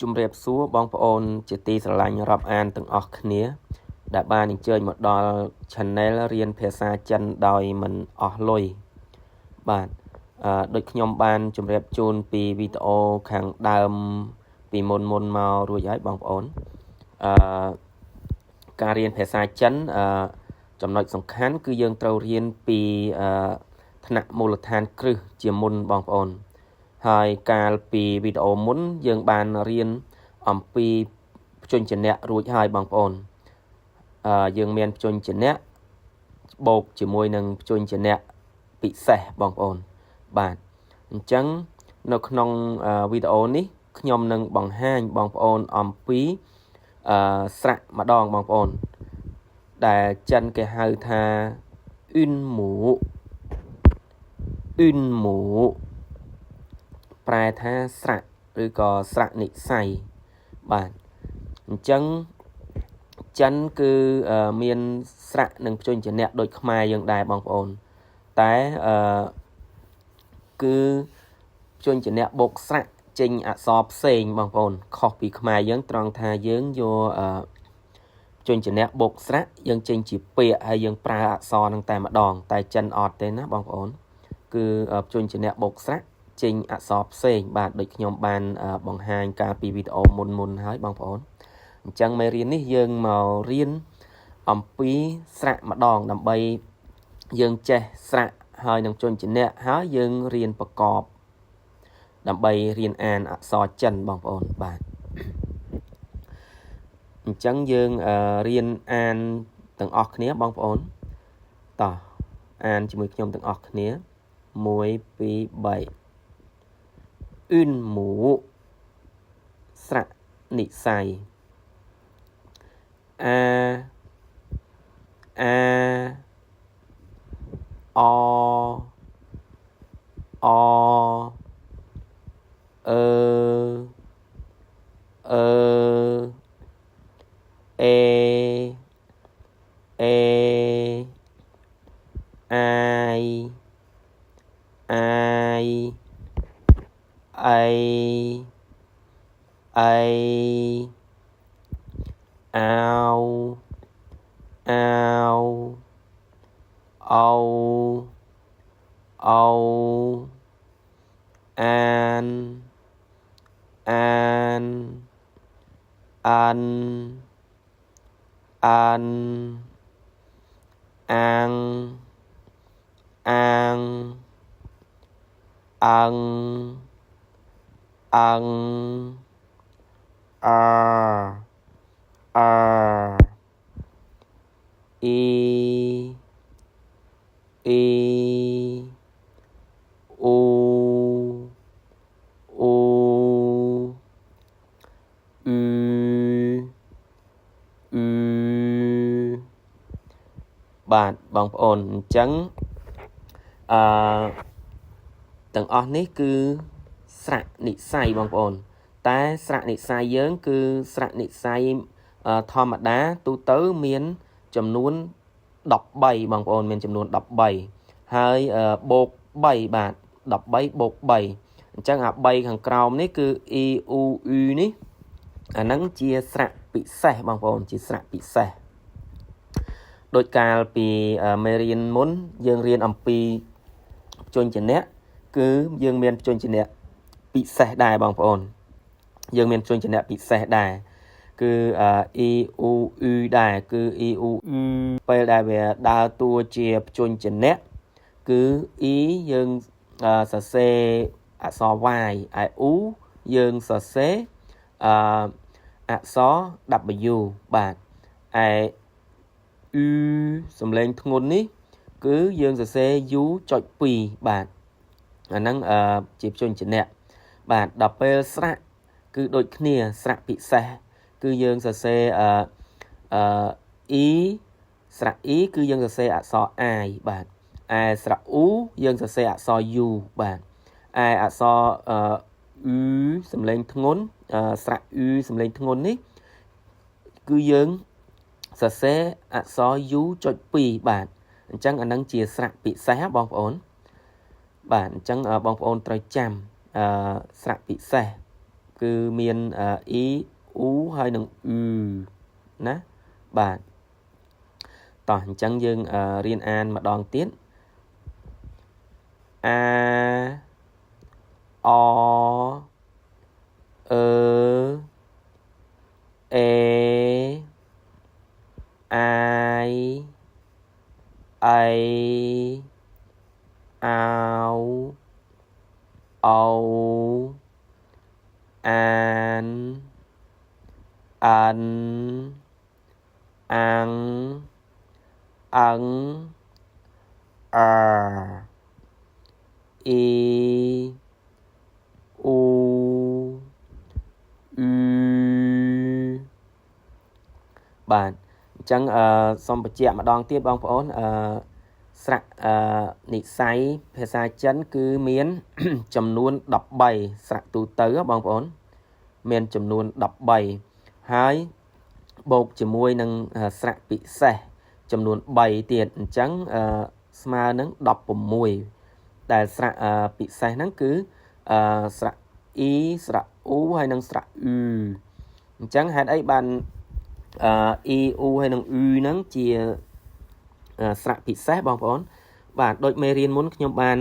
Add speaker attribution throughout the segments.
Speaker 1: ជំរាបសួរបងប្អូនជាទីស្រឡាញ់រាប់អានទាំងអស់គ្នាដែលបានអញ្ជើញមកដល់ Channel រៀនភាសាចិនដោយមិនអស់លុយបាទដូចខ្ញុំបានជម្រាបជូនពីវីដេអូខាងដើមពីមុនមករួចហើយបងប្អូនការរៀនភាសាចិនចំណុចសំខាន់គឺយើងត្រូវរៀនពីថ្នាក់មូលដ្ឋានគ្រឹះជាមុនបងប្អូនហើយកាលពីវីដេអូមុនយើងបានរៀនអំពីព្យញ្ជនៈរួចហើយបងប្អូនយើងមានព្យញ្ជនៈបូកជាមួយនឹងព្យញ្ជនៈពិសេសបងប្អូនបាទអញ្ចឹងនៅក្នុងវីដេអូនេះខ្ញុំនឹងបង្ហាញបងប្អូនអំពីស្រៈម្ដងបងប្អូនដែលចិនគេហៅថាអ៊ុនម៉ូប្រែថាស្រៈឬក៏ស្រៈនិស្ស័យបាទអញ្ចឹងចិនគឺមានស្រៈនិងព្យញ្ជនៈដូចខ្មែរយើងដែរបងប្អូនតែគឺព្យញ្ជនៈបូកស្រៈចេញអក្សរផ្សេងបងប្អូនខុសពីខ្មែរយើងត្រង់ថាយើងយកព្យញ្ជនៈបូកស្រៈយើងចេញជាពាក្យហើយយើងប្រើអក្សរនឹងតែម្ដងតែចិនអត់ទេណាបងប្អូនគឺព្យញ្ជនៈបូកស្រៈចេញអក្សរផ្សេងបាទដូចខ្ញុំបានបង្ហាញកាលពីវីដេអូមុនហើយបងប្អូនអញ្ចឹងមេរៀននេះយើងមករៀនអំពីស្រៈម្ដងដើម្បីយើងចេះស្រៈហើយនឹងព្យញ្ជនៈហើយយើងរៀនប្រកបដើម្បីរៀនអានអក្សរចិនបងប្អូនបាទអញ្ចឹងយើងរៀនអានទាំងអស់គ្នាបងប្អូនតោះអានជាមួយខ្ញុំទាំងអស់គ្នា1 2 3អ៊ុនម៉ូស្រៈនិស្ស័យអាអអអអេអបាទបងប្អូនអញ្ចឹងទាំងអស់នេះគឺស្រៈនិស្ស័យបងប្អូនតែស្រៈនិស្ស័យយើងគឺស្រៈនិស្ស័យធម្មតាទូទៅមានចំនួន13បងប្អូនមានចំនួន13ហើយបូក3បាទ13បូក3អញ្ចឹងអា3ខាងក្រោមនេះគឺ e u u នេះអាហ្នឹងជាស្រៈពិសេសបងប្អូនជាស្រៈពិសេសដោយកាលពីមេរៀនមុនយើងរៀនអំពីព្យញ្ជនៈគឺយើងមានព្យញ្ជនៈពិសេសដែរបងប្អូនយើងមានព្យញ្ជនៈពិសេសដែរគឺ e u u ដែរគឺ e u u ពេលដែលវាដើរតួជាព្យញ្ជនៈគឺ e យើងសរសេរអក្សរ y ឯ u យើងសរសេរអក្សរ w បាទឯសំឡេងធ្ងន់នេះគឺយើងសរសេរ u.2 បាទអាហ្នឹងជាព្យញ្ជនៈបាទដល់ពេលស្រៈគឺដូចគ្នាស្រៈពិសេសគឺយើងសរសេរe ស្រៈ e គឺយើងសរសេរអក្សរ i បាទឯស្រៈ u យើងសរសេរអក្សរ u បាទឯអក្សរសំឡេងធ្ងន់ស្រៈ សំឡេងធ្ងន់នេះគឺយើងសរសេរអក្សរ u.2 បាទអញ្ចឹងអានឹងជាស្រៈពិសេសបងប្អូនបាទអញ្ចឹងបងប្អូនត្រូវចាំស្រៈពិសេស គឺមានE U ហើយនឹង U ណាបាទតោះអញ្ចឹងយើងរៀនអានម្ដងទៀតA O E I ao âu an ăn ăn ấn y u ư បាទអញ្ចឹងសូមបញ្ជាក់ម្ដងទៀតបងប្អូនស្រៈនិស្ស័យភាសាចិនគឺមាន ចំនួន13ស្រៈទូទៅបងប្អូនមានចំនួន13ហើយបូកជាមួយនឹងស្រៈពិសេសចំនួន3ទៀតអញ្ចឹងស្មើនឹង16ដែលស្រៈពិសេសហ្នឹងគឺស្រៈ E ស្រៈ U ហើយនិងស្រៈ U អញ្ចឹងហេតុអីបានE U ហើយនិង U ហ្នឹងជាស្រៈពិសេសបងប្អូនបាទដូចមេរៀនមុនខ្ញុំបាន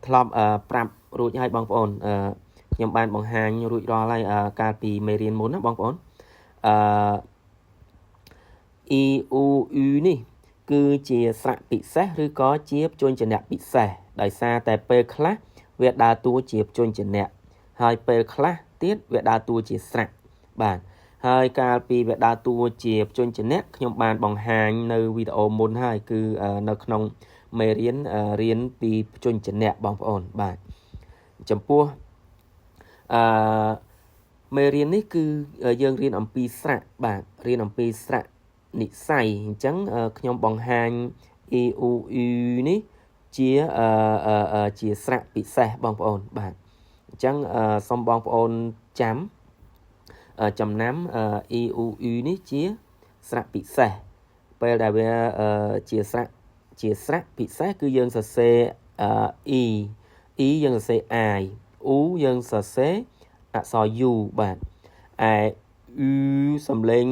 Speaker 1: ធ្លាប់ប្រាប់រួចហើយបងប្អូនខ្ញុំបានបង្ហាញរួចរាល់ហើយកាលពីមេរៀនមុនណាបងប្អូនE U U នេះគឺជាស្រៈពិសេសឬក៏ជាព្យញ្ជនៈពិសេសដោយសារតែពេលខ្លះវាដើរតួជាព្យញ្ជនៈហើយពេលខ្លះទៀតវាដើរតួជាស្រៈបាទហើយកាលពីវាដើរតួជាព្យញ្ជនៈខ្ញុំបានបង្ហាញនៅវីដេអូមុនហើយគឺនៅក្នុងមេរៀនរៀនពីព្យញ្ជនៈបងប្អូនបាទចំពោះមេរៀននេះគឺយើងរៀនអំពីស្រៈបាទរៀនអំពីស្រៈនិស្ស័យអញ្ចឹងខ្ញុំបង្ហាញ E U U នេះជាស្រៈពិសេសបងប្អូនបាទអញ្ចឹងសូមបងប្អូនចាំចំណាំ E U U នេះជាស្រៈពិសេសពេលដែលវាជាស្រៈពិសេសគឺយើងសរសេរE យើងសរសេរ I U យើងសរសេរអក្សរ U បាទឯ U សំឡេង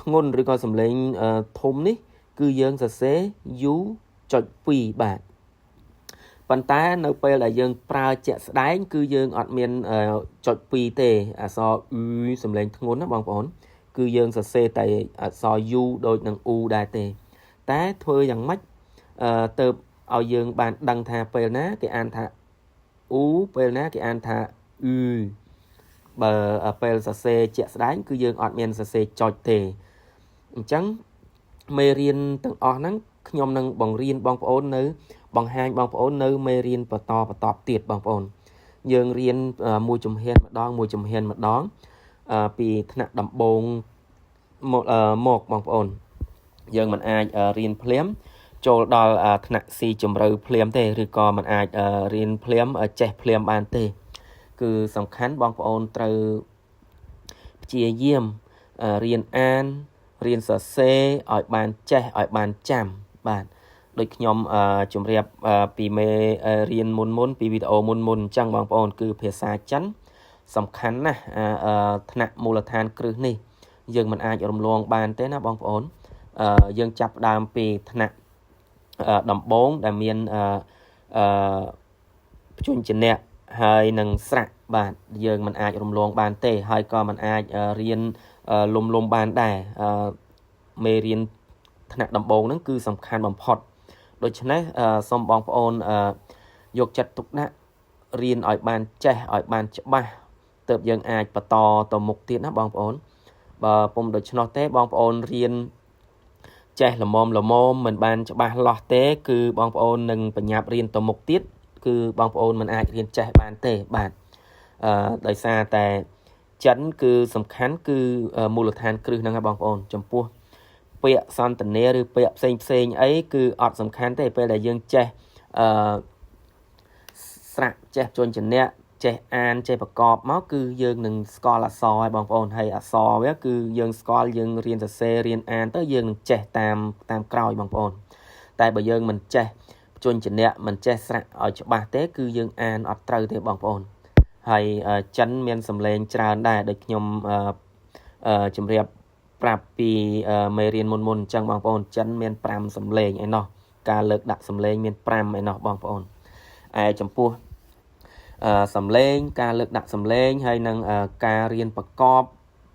Speaker 1: ធ្ងន់ឬក៏សំឡេងធំនេះគឺយើងសរសេរ U.2 បាទប៉ុន្តែនៅពេលដែលយើងប្រើជាក់ស្ដែងគឺយើងអត់មាន.2ទេអក្សរ U សំឡេងធ្ងន់ណាបងប្អូនគឺយើងសរសេរតែអក្សរ U ដូចនឹង U ដែរទេតែធ្វើយ៉ាងម៉េចទៅឲ្យយើងបានដឹងថាពេលណាគេអានថា U ពេលណាគេអានថា U បើពេលសរសេរជាក់ស្ដែងគឺយើងអត់មានសរសេរចុចទេអញ្ចឹងមេរៀនទាំងអស់ហ្នឹងខ្ញុំនឹងបង្រៀនបងប្អូននៅបង្ហាញបងប្អូននៅមេរៀនបន្តទៀតបងប្អូនយើងរៀនមួយជំហានម្ដងពីថ្នាក់ដំបូងមកបងប្អូនយើងមិនអាចរៀនភ្លាមចូលដល់ថ្នាក់ស៊ីជម្រៅភ្លាមទេឬក៏មិនអាចរៀនភ្លាមចេះភ្លាមបានទេគឺសំខាន់បងប្អូនត្រូវព្យាយាមរៀនអានរៀនសរសេរឲ្យបានចេះឲ្យបានចាំបាទដូចខ្ញុំជម្រាបពីមេរៀនមុនពីវីដេអូមុនអញ្ចឹងបងប្អូនគឺភាសាចិនសំខាន់ណាស់ថ្នាក់មូលដ្ឋានគ្រឹះនេះយើងមិនអាចរំលងបានទេណាបងប្អូនយើងចាប់ផ្ដើមពីថ្នាក់ដំបូងដែលមានព្យញ្ជនៈហើយនឹងស្រៈបាទយើងមិនអាចរំលងបានទេហើយក៏មិនអាចរៀនលំបានដែរមេរៀនថ្នាក់ដំបូងហ្នឹងគឺសំខាន់បំផុតដូច្នេះសូមបងប្អូនយកចិត្តទុកដាក់រៀនឲ្យបានចេះឲ្យបានច្បាស់ទើបយើងអាចបន្តទៅមុខទៀតណាបងប្អូនបើពុំដូច្នោះទេបងប្អូនរៀនចេះល្មមមិនបានច្បាស់លាស់ទេគឺបងប្អូននឹងបញ្ញាប់រៀនទៅមុខទៀតគឺបងប្អូនមិនអាចរៀនចេះបានទេបាទដោយសារតែចិនគឺសំខាន់គឺមូលដ្ឋានគ្រឹះហ្នឹងហើយបងប្អូនចំពោះពាក្យសន្ទនាឬពាក្យផ្សេងអីគឺអត់សំខាន់ទេពេលដែលយើងចេះស្រៈចេះព្យញ្ជនៈចេះអានចេះប្រកបមកគឺយើងនឹងស្គាល់អក្សរហើយបងប្អូនហើយអក្សរវាគឺយើងស្គាល់យើងរៀនសរសេររៀនអានទៅយើងនឹងចេះតាមក្រោយបងប្អូនតែបើយើងមិនចេះព្យញ្ជនៈមិនចេះស្រៈឲ្យច្បាស់ទេគឺយើងអានអត់ត្រូវទេបងប្អូន ហើយចិនមានសម្លេងច្រើនដែរដូចខ្ញុំជម្រាបប្រាប់ពីមេរៀនមុនអញ្ចឹងបងប្អូនចិនមាន5សម្លេងឯណោះការលើកដាក់សម្លេងមាន5ឯណោះបងប្អូនឯចំពោះសម្លេងការលើកដាក់សម្លេងហើយនឹងការរៀនប្រកប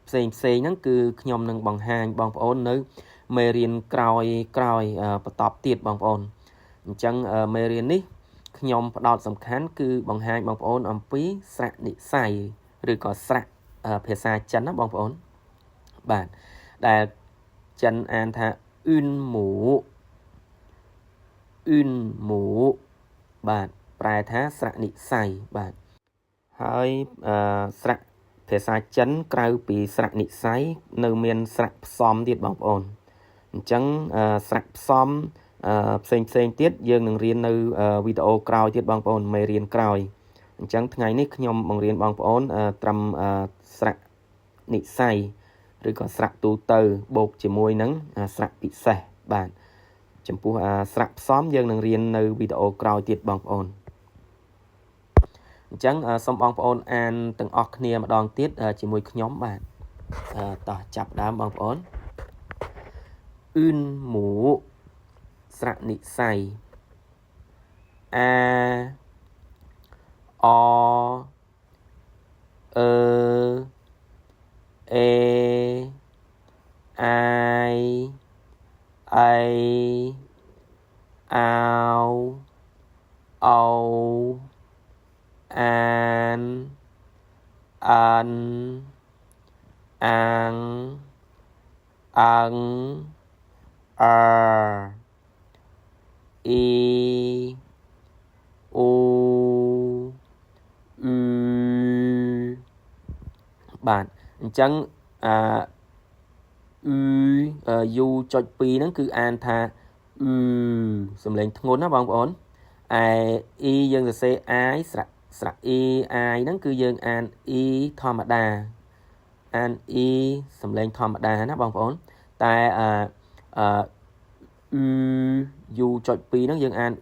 Speaker 1: ផ្សេងហ្នឹងគឺខ្ញុំនឹងបង្ហាញបងប្អូននៅមេរៀនក្រោយបន្តទៀតបងប្អូនអញ្ចឹងមេរៀននេះខ្ញុំផ្ដោតសំខាន់គឺបង្ហាញបងប្អូនអំពីស្រៈនិស្ស័យឬក៏ស្រៈភាសាចិនណាបងប្អូនបាទដែលចិនអានថាអ៊ុនหมูបាទប្រែថាស្រៈនិស្ស័យបាទហើយស្រៈភាសាចិនក្រៅពីស្រៈនិស្ស័យនៅមានស្រៈផ្សំទៀតបងប្អូនអញ្ចឹងស្រៈផ្សំផ្សេងទៀតយើងនឹងរៀននៅវីដេអូក្រោយទៀតបងប្អូនមេរៀនក្រោយអញ្ចឹងថ្ងៃនេះខ្ញុំបង្រៀនបងប្អូនត្រឹមស្រៈនិស្ស័យឬក៏ស្រៈទូទៅបូកជាមួយនឹងស្រៈពិសេសបាទចំពោះស្រៈផ្សំយើងនឹងរៀននៅវីដេអូក្រោយទៀតបងប្អូនអញ្ចឹងសូមបងប្អូនអានទាំងអស់គ្នាម្ដងទៀតជាមួយខ្ញុំបាទតោះចាប់ដើមបងប្អូនអ៊ុនหมูស្រៈនិស្ស័យអាអអឺអេអាយអៃអាវអូអានអានអាងអឹងអឺអ៊ីអូអ៊ឺបាទអញ្ចឹងU.2 ហ្នឹងគឺអានថាសំឡេងធ្ងន់ណាបងប្អូនឯ E យើងសរសេរ I ស្រៈ E I ហ្នឹងគឺយើងអាន E ធម្មតាអាន E សំឡេងធម្មតាណាបងប្អូនតែU.2 ហ្នឹងយើងអាន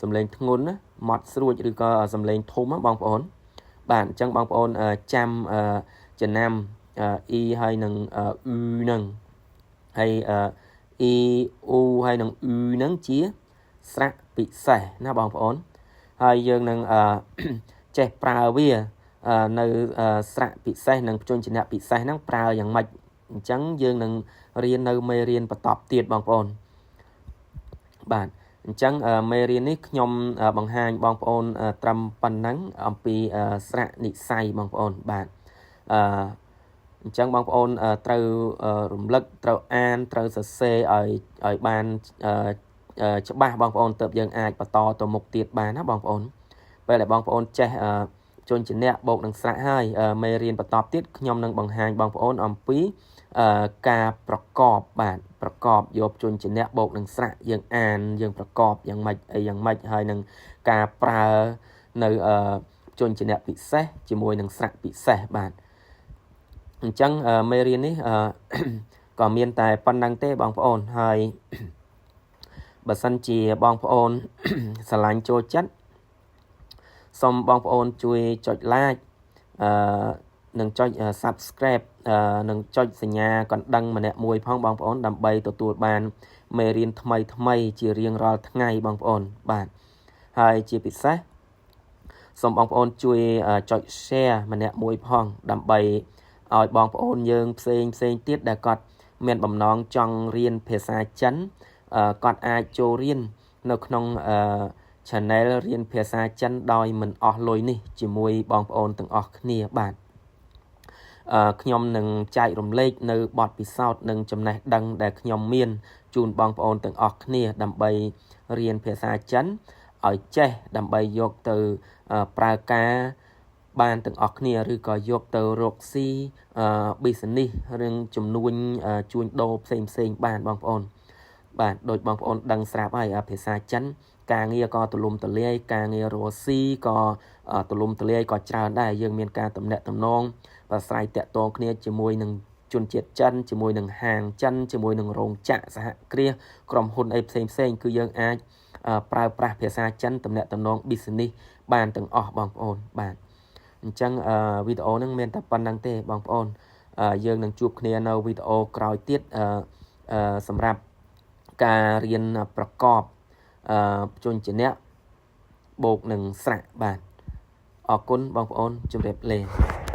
Speaker 1: សំឡេងធ្ងន់ណាម៉ត់ស្រួចឬក៏សំឡេងធំណាបងប្អូនបាទអញ្ចឹងបងប្អូនចាំចំណាំE ហើយនឹងហ្នឹងហើយE U ហើយនឹងហ្នឹងជាស្រៈពិសេសណាបងប្អូនហើយយើងនឹងចេះប្រើវានៅស្រៈពិសេសនិងព្យញ្ជនៈពិសេសហ្នឹងប្រើយ៉ាងម៉េចអញ្ចឹងយើងនឹងរៀននៅមេរៀនបន្តទៀតបងប្អូនបាទអញ្ចឹងមេរៀននេះខ្ញុំបង្ហាញបងប្អូនត្រឹមប៉ុណ្ណឹងអំពីស្រៈនិស្ស័យបងប្អូនបាទអញ្ចឹងបងប្អូនត្រូវរំលឹកត្រូវអានត្រូវសរសេរឲ្យបានច្បាស់បងប្អូនទើបយើងអាចបន្តទៅមុខទៀតបានណាបងប្អូនពេលដែលបងប្អូនចេះព្យញ្ជនៈបូកនឹងស្រៈហើយមេរៀនបន្តទៀតខ្ញុំនឹងបង្ហាញបងប្អូនអំពីការប្រកបបាទប្រកបយកព្យញ្ជនៈបូកនឹងស្រៈយើងអានយើងប្រកបយ៉ាងម៉េចហើយនឹងការប្រើនៅព្យញ្ជនៈពិសេសជាមួយនឹងស្រៈពិសេសបាទអញ្ចឹងមេរៀននេះក៏មានតែប៉ុណ្្នឹងទេបងប្អូនហើយបើសិនជាបងប្អូនស្រឡាញ់ចូលចិត្តសូមបងប្អូនជួយចុច like និងចុច subscribe និងចុចសញ្ញាកណ្ដឹងម្នាក់មួយផងបងប្អូនដើម្បីទទួលបានមេរៀនថ្មីជារៀងរាល់ថ្ងៃបងប្អូនបាទហើយជាពិសេសសូមបងប្អូនជួយចុច share ម្នាក់មួយផងដើម្បីឲ្យបងប្អូនយើងផ្សេងទៀតដែលគាត់មានបំណងចង់រៀនភាសាចិនគាត់អាចចូលរៀននៅក្នុងchannel រៀនភាសាចិនដោយមិនអស់លុយនេះជាមួយបងប្អូនទាំងអស់គ្នាបាទខ្ញុំនឹងចែករំលែកនៅបទពិសោធន៍និងចំណេះដឹងដែលខ្ញុំមានជូនបងប្អូនទាំងអស់គ្នាដើម្បីរៀនភាសាចិនឲ្យចេះដើម្បីយកទៅប្រើការបានទាំងអស់គ្នាឬក៏យកទៅរកស៊ីbusiness រឿងចំនួនជួញដូរផ្សេងបានបងប្អូនបាទដោយបងប្អូនដឹងស្រាប់ហើយភាសាចិនការងារក៏ទូលំទូលាយការងាររកស៊ីក៏ទូលំទូលាយក៏ច្រើនដែរយើងមានការទំនាក់ទំនងប្រស្រ័យតាក់ទងគ្នាជាមួយនឹងជនជាតិចិនជាមួយនឹងហាងចិនជាមួយនឹងរោងចក្រសហគ្រាសក្រុមហ៊ុនអីផ្សេងគឺយើងអាចប្រើប្រាស់ភាសាចិនទំនាក់ទំនង business បានទាំងអស់បងប្អូនបាទ អញ្ចឹងវីដេអូហ្នឹងមានតែប៉ុណ្្នឹងទេបងប្អូនយើងនឹងជួបគ្នានៅវីដេអូក្រោយទៀតសម្រាប់ការរៀនប្រកបជញ្ជាក់បូកនឹងស្រៈបាទអរគុណបងប្អូនជម្រាបលា